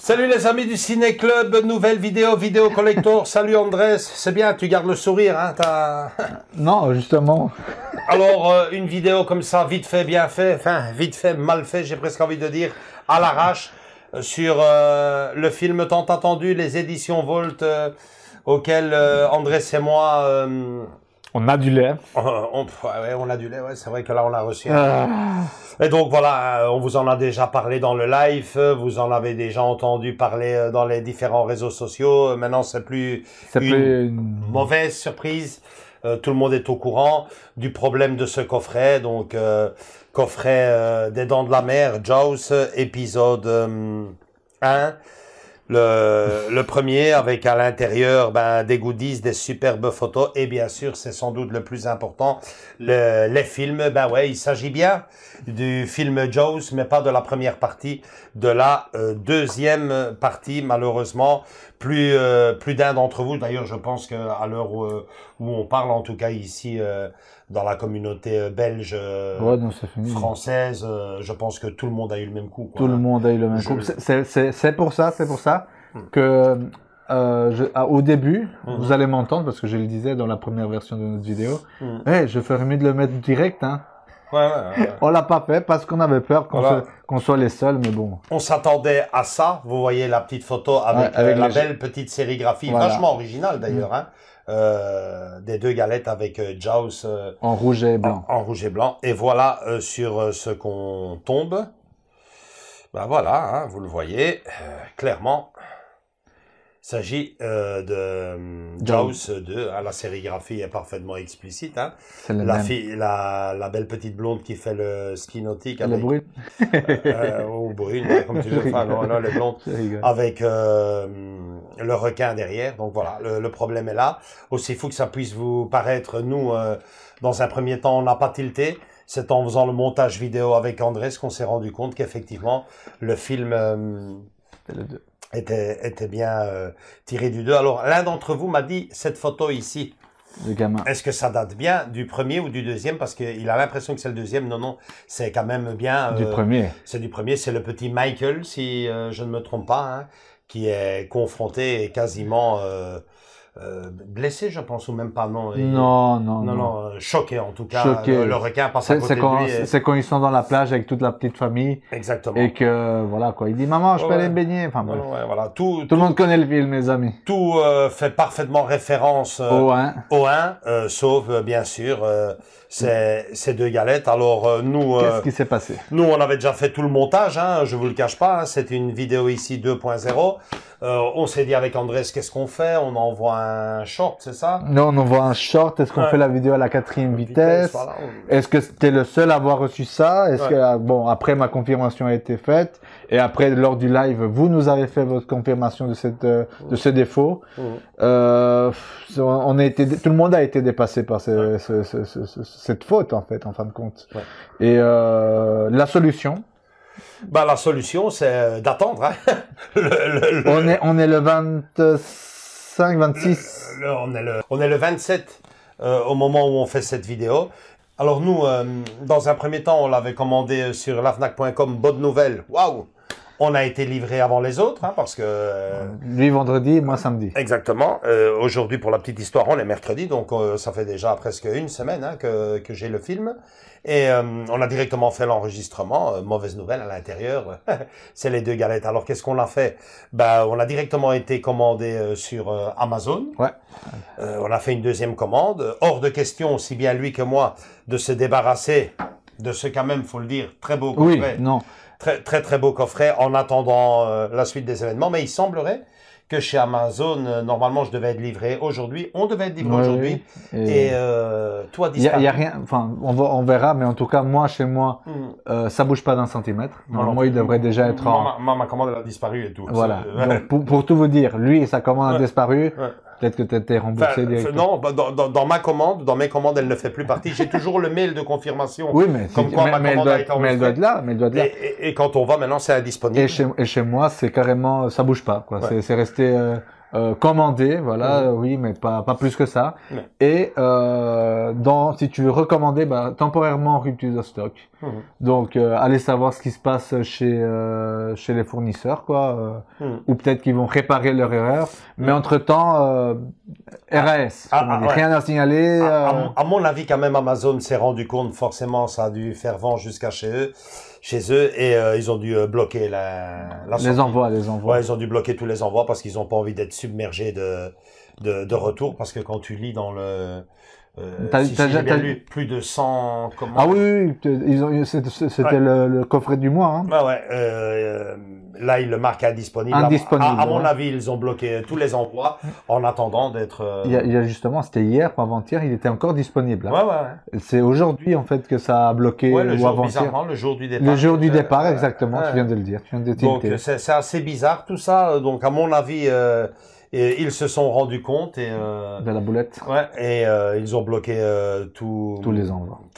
Salut les amis du Ciné Club, nouvelle vidéo collector. Salut Andrés, c'est bien, tu gardes le sourire, hein, Non, justement. Alors, une vidéo comme ça, vite fait, bien fait, enfin, vite fait, mal fait, j'ai presque envie de dire, à l'arrache, sur le film tant attendu, les éditions Volt, auquel Andrés et moi... On a du lait. Ouais, on a du lait, ouais, c'est vrai que là on l'a reçu. Et donc voilà, on vous en a déjà parlé dans le live, vous en avez déjà entendu parler dans les différents réseaux sociaux. Maintenant, c'est plus une mauvaise surprise. Tout le monde est au courant du problème de ce coffret. Donc, coffret des Dents de la Mer, Jaws, épisode 1. Le premier avec à l'intérieur des goodies, des superbes photos et bien sûr c'est sans doute le plus important, les films. Ouais, il s'agit bien du film Jaws mais pas de la première partie, de la deuxième partie malheureusement. Plus d'un d'entre vous, d'ailleurs je pense que à l'heure où on parle, en tout cas ici dans la communauté belge, française, je pense que tout le monde a eu le même coup, quoi. Tout le monde a eu le même coup. C'est pour ça que au début, vous allez m'entendre parce que je le disais dans la première version de notre vidéo. Je ferais mieux de le mettre direct, hein. Ouais. On l'a pas fait parce qu'on avait peur qu'on soit les seuls, mais bon. On s'attendait à ça. Vous voyez la petite photo avec la belle petite sérigraphie, vachement originale d'ailleurs, hein. Des deux galettes avec Jaws en rouge et blanc. En rouge et blanc. Et voilà sur ce qu'on tombe. Voilà, hein, vous le voyez clairement. Il s'agit de Jaws 2. La sérigraphie est parfaitement explicite. Hein. La belle petite blonde qui fait le ski nautique. Elle est brune. Ou brune, comme tu veux. Enfin, non, le blonde. Avec le requin derrière. Donc voilà, le problème est là. Aussi fou que ça puisse vous paraître, nous, dans un premier temps, on n'a pas tilté. C'est en faisant le montage vidéo avec Andrés qu'on s'est rendu compte qu'effectivement, le film... était bien tiré du 2. Alors, l'un d'entre vous m'a dit, cette photo ici, le gamin. Est-ce que ça date bien du premier ou du deuxième? Parce qu'il a l'impression que c'est le deuxième. Non, c'est quand même bien... du premier. C'est du premier. C'est le petit Michael, si je ne me trompe pas, hein, qui est confronté et quasiment... blessé, je pense, ou même pas, non. Non, choqué en tout cas. Choqué. Le requin passe à côté de lui. C'est quand ils sont dans la plage avec toute la petite famille. Exactement. Et que, voilà, quoi. Il dit, maman, je peux aller me baigner. Enfin, bref. Voilà. Tout le monde connaît le film, mes amis. Tout fait parfaitement référence au 1, sauf, bien sûr, ces deux galettes. Alors, nous... Qu'est-ce qui s'est passé? Nous, on avait déjà fait tout le montage, hein, je vous le cache pas. Hein, c'est une vidéo ici 2.0. On s'est dit avec Andrés, qu'est-ce qu'on fait? On envoie un short, c'est ça? Non, on envoie un short. Est-ce qu'on fait la vidéo à la 4e vitesse? Voilà. Est-ce que t'es le seul à avoir reçu ça? Est-ce que, bon, après ma confirmation a été faite, et après, lors du live, vous nous avez fait votre confirmation de ce défaut. Tout le monde a été dépassé par cette faute, en fait, en fin de compte. Et la solution? La solution, c'est d'attendre. Hein. On est le 25, 26. On est le 27 au moment où on fait cette vidéo. Alors nous, dans un premier temps, on l'avait commandé sur lafnac.com. Bonne nouvelle. Waouh! On a été livré avant les autres, hein, parce que... lui vendredi, moi samedi. Exactement. Aujourd'hui, pour la petite histoire, on est mercredi, donc ça fait déjà presque une semaine, hein, que j'ai le film. Et on a directement fait l'enregistrement. Mauvaise nouvelle à l'intérieur, c'est les deux galettes. Alors qu'est-ce qu'on a fait? On a directement été commandé sur Amazon. On a fait une deuxième commande. Hors de question, aussi bien lui que moi, de se débarrasser de ce quand même, faut le dire, très beau coffret. Oui, non. Très beau coffret en attendant la suite des événements. Mais il semblerait que chez Amazon, normalement, je devais être livré aujourd'hui. On devait être livré aujourd'hui. Et toi, disparu. Il y a rien. Enfin, on verra. Mais en tout cas, moi, chez moi, ça bouge pas d'un centimètre. Normalement, il devrait déjà être ma commande, elle a disparu et tout. Voilà. Donc, pour tout vous dire, lui, sa commande a disparu. Peut-être que tu étais remboursé directement. Non, dans mes commandes, elle ne fait plus partie. J'ai toujours le mail de confirmation. Oui, mais elle doit être là. Et quand on va, maintenant, c'est indisponible. Et chez moi, c'est carrément, ça bouge pas, quoi. C'est resté commander, voilà, oui, mais pas plus que ça. Ouais. Et si tu veux recommander, bah, temporairement rupture de stock. Donc, allez savoir ce qui se passe chez les fournisseurs, quoi. Ou peut-être qu'ils vont réparer leur erreur. Mais entre-temps, RAS, ouais. rien à signaler. À mon avis, quand même, Amazon s'est rendu compte, forcément, ça a dû faire vent jusqu'à chez eux, et ils ont dû bloquer la les envois. Ouais, ils ont dû bloquer tous les envois parce qu'ils n'ont pas envie d'être submergés de retour, parce que quand tu lis dans le j'ai bien lu plus de 100 commandes. Ah oui, c'était le coffret du mois. Hein. Ah ouais, là, ils le marquent indisponible. À mon avis, ils ont bloqué tous les envois en attendant d'être... Il y a justement, c'était hier ou avant-hier, il était encore disponible. Hein. Ouais. C'est aujourd'hui, en fait, que ça a bloqué, ouais, ou avant-hier. Le jour du départ. Le jour du départ, exactement, tu viens de le dire. Donc, c'est assez bizarre tout ça. Donc, à mon avis... Et ils se sont rendus compte de la boulette. Ouais, et ils ont bloqué tous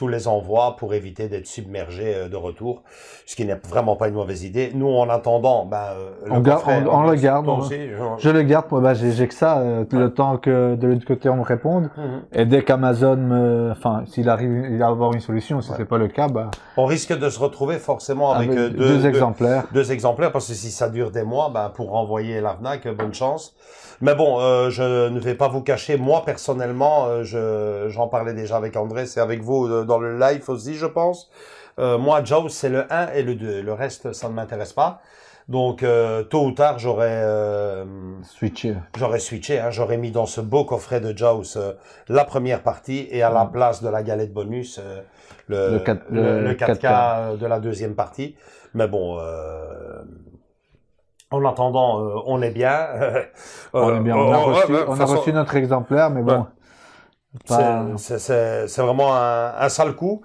les envois pour éviter d'être submergés de retour, ce qui n'est vraiment pas une mauvaise idée. Nous, en attendant, on le garde. Je le garde. Moi, j'ai que ça, le temps que de l'autre côté on me réponde. Et dès qu'Amazon s'il arrive à avoir une solution, si c'est pas le cas, on risque de se retrouver forcément avec deux exemplaires. Deux exemplaires, parce que si ça dure des mois, pour renvoyer la FNAC, bonne chance. Mais bon, je ne vais pas vous cacher, moi personnellement, j'en parlais déjà avec André, c'est avec vous dans le live aussi, je pense. Moi, Jaws, c'est le 1 et le 2. Le reste, ça ne m'intéresse pas. Donc, tôt ou tard, j'aurais switché. Hein, j'aurais mis dans ce beau coffret de Jaws la première partie et à la place de la galette bonus, le 4K de la deuxième partie. Mais bon... en attendant, on est bien. On est bien. On a reçu notre exemplaire, mais bon. C'est vraiment un sale coup.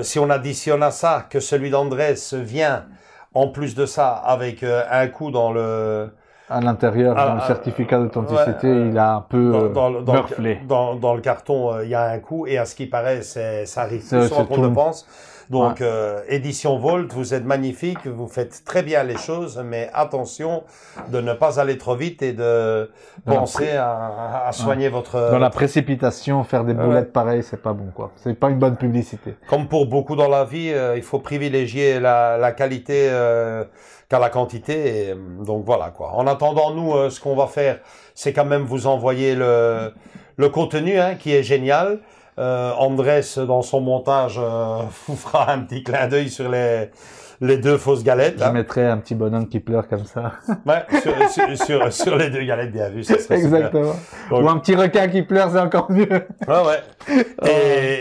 Si on additionne à ça que celui d'Andrés vient, en plus de ça, avec un coup dans le... À l'intérieur, dans le certificat d'authenticité, il a un peu morflé. Dans le carton, il y a un coup, et à ce qui paraît, ça arrive plus souvent qu'on ne pense. Donc, Édition Volt, vous êtes magnifique, vous faites très bien les choses, mais attention de ne pas aller trop vite et de penser à soigner votre... Dans la précipitation, faire des boulettes pareilles, c'est pas bon, quoi. C'est pas une bonne publicité. Comme pour beaucoup dans la vie, il faut privilégier la qualité qu'à la quantité. Et, donc voilà, quoi. En attendant, nous, ce qu'on va faire, c'est quand même vous envoyer le contenu, hein, qui est génial. Andrés, dans son montage, vous fera un petit clin d'œil sur les deux fausses galettes. Je mettrai un petit bonhomme qui pleure comme ça. Ouais, sur les deux galettes, bien vu. Ça serait exactement. Donc, ou un petit requin qui pleure, c'est encore mieux. Ouais.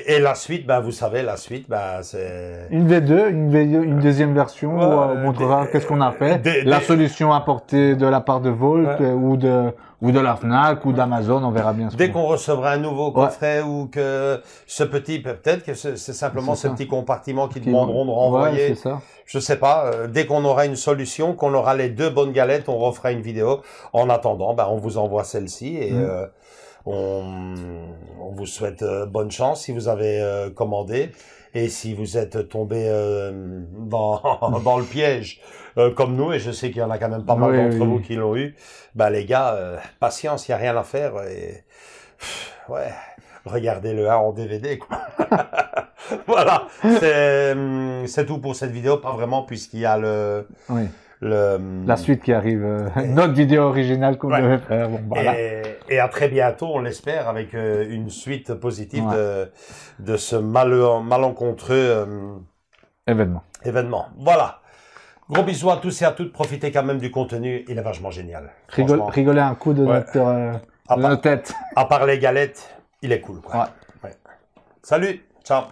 Et la suite, vous savez, c'est... Une V2, une deuxième version, où on montrera qu'est-ce qu'on a fait. La solution apportée de la part de Volt, ou de la FNAC, ou d'Amazon, on verra bien. Dès qu'on recevra un nouveau coffret, ou que peut-être que c'est simplement ce petit compartiment qui demanderont de renvoyer. Ouais, c'est ça. Je sais pas. Dès qu'on aura une solution, qu'on aura les deux bonnes galettes, on refera une vidéo. En attendant, on vous envoie celle-ci et on vous souhaite bonne chance si vous avez commandé. Et si vous êtes tombé dans le piège comme nous, et je sais qu'il y en a quand même pas mal d'entre vous qui l'ont eu, les gars, patience, il n'y a rien à faire. Et regardez le 1 en DVD, quoi. Voilà, c'est tout pour cette vidéo, pas vraiment, puisqu'il y a la suite qui arrive, notre vidéo originale qu'on devait faire. Bon, voilà. Et à très bientôt, on l'espère, avec une suite positive de ce malencontreux événement. Voilà. Gros bisous à tous et à toutes. Profitez quand même du contenu. Il est vachement génial. Rigolez un coup de notre tête. À part les galettes, il est cool, quoi. Salut. Ciao.